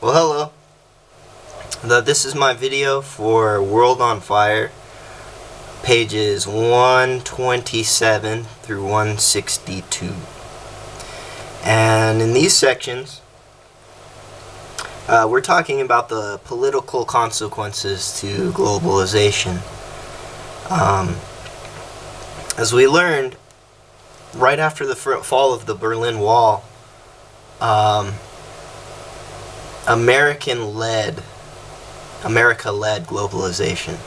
Well, hello. This is my video for World on Fire, pages 127 through 162. And in these sections, we're talking about the political consequences to globalization. As we learned, right after the fall of the Berlin Wall, America led globalization.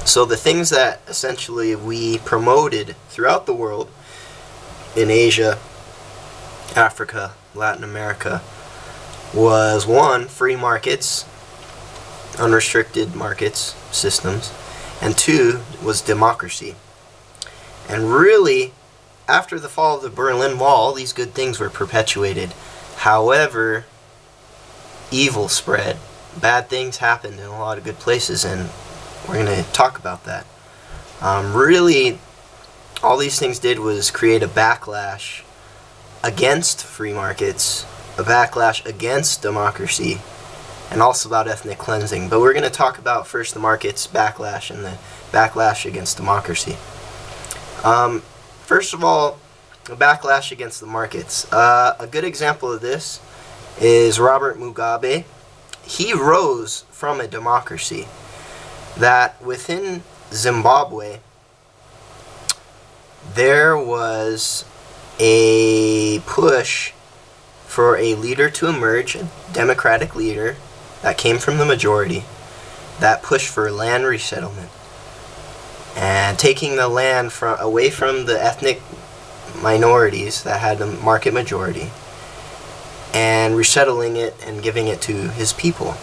So the things that essentially we promoted throughout the world, in Asia, Africa, Latin America, was one, free markets, unrestricted markets, systems, and two, was democracy. And really, after the fall of the Berlin Wall, these good things were perpetuated. However, evil spread. Bad things happened in a lot of good places, and we're going to talk about that. Really, all these things did was create a backlash against free markets, a backlash against democracy, and also about ethnic cleansing. But we're going to talk about first the markets backlash and the backlash against democracy. First of all, a backlash against the markets. A good example of this is Robert Mugabe. He rose from a democracy that within Zimbabwe there was a push for a leader to emerge, a democratic leader that came from the majority, that pushed for land resettlement and taking the land away from the ethnic minorities that had the market majority and resettling it and giving it to his people.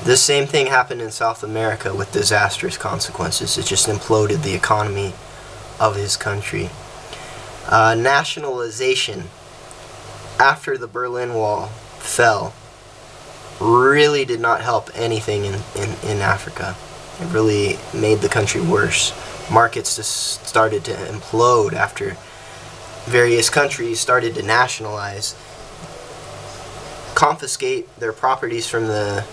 This same thing happened in South America with disastrous consequences. It just imploded the economy of his country. Nationalization after the Berlin Wall fell really did not help anything in Africa. It really made the country worse. Markets just started to implode after various countries started to nationalize, confiscate their properties from the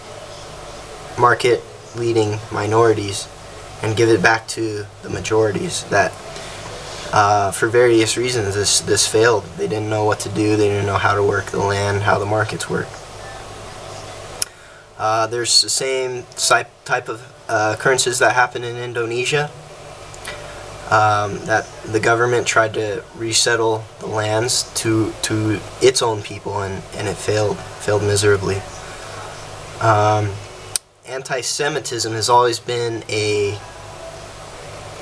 market leading minorities and give it back to the majorities. That for various reasons this failed. They didn't know what to do, they didn't know how to work the land, how the markets work. There's the same type of occurrences that happened in Indonesia, that the government tried to resettle the lands to its own people, and it failed miserably. Anti-Semitism has always been a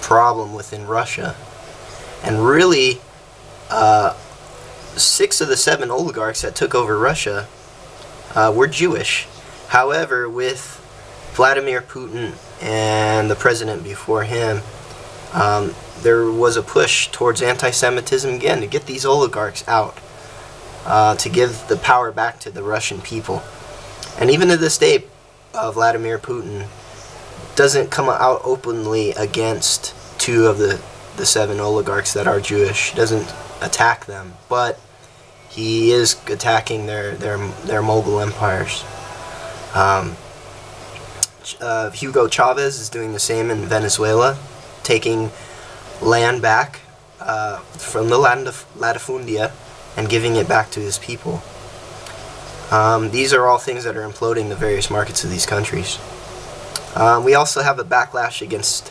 problem within Russia, and really 6 of the 7 oligarchs that took over Russia were Jewish. However, with Vladimir Putin and the president before him, there was a push towards anti-Semitism again, to get these oligarchs out, to give the power back to the Russian people. And even to this day, Vladimir Putin doesn't come out openly against 2 of the 7 oligarchs that are Jewish. He doesn't attack them, but he is attacking their Mogul empires. Hugo Chavez is doing the same in Venezuela, taking land back from the latifundia and giving it back to his people. These are all things that are imploding the various markets of these countries. We also have a backlash against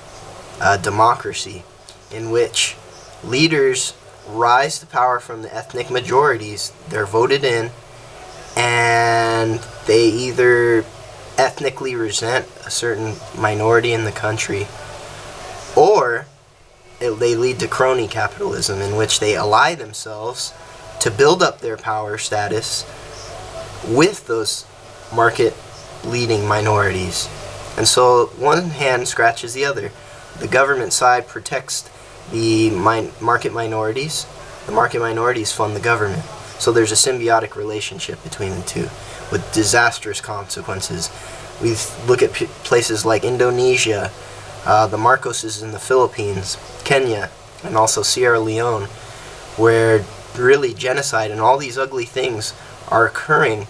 democracy, in which leaders rise to power from the ethnic majorities. They're voted in, and they either ethnically resent a certain minority in the country, or they lead to crony capitalism, in which they ally themselves to build up their power status with those market leading minorities. And so one hand scratches the other. The government side protects the market minorities. The market minorities fund the government. So there's a symbiotic relationship between the two, with disastrous consequences. We look at places like Indonesia, the Marcoses in the Philippines, Kenya, and also Sierra Leone, where really genocide and all these ugly things are occurring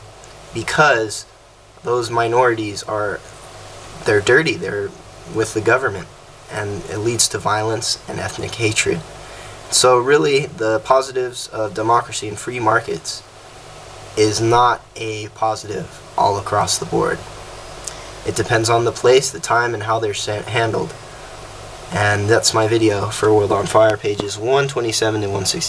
because those minorities they're dirty, they're with the government, and it leads to violence and ethnic hatred. So really, the positives of democracy and free markets is not a positive all across the board. It depends on the place, the time, and how they're handled. And that's my video for World on Fire, pages 127 to 160.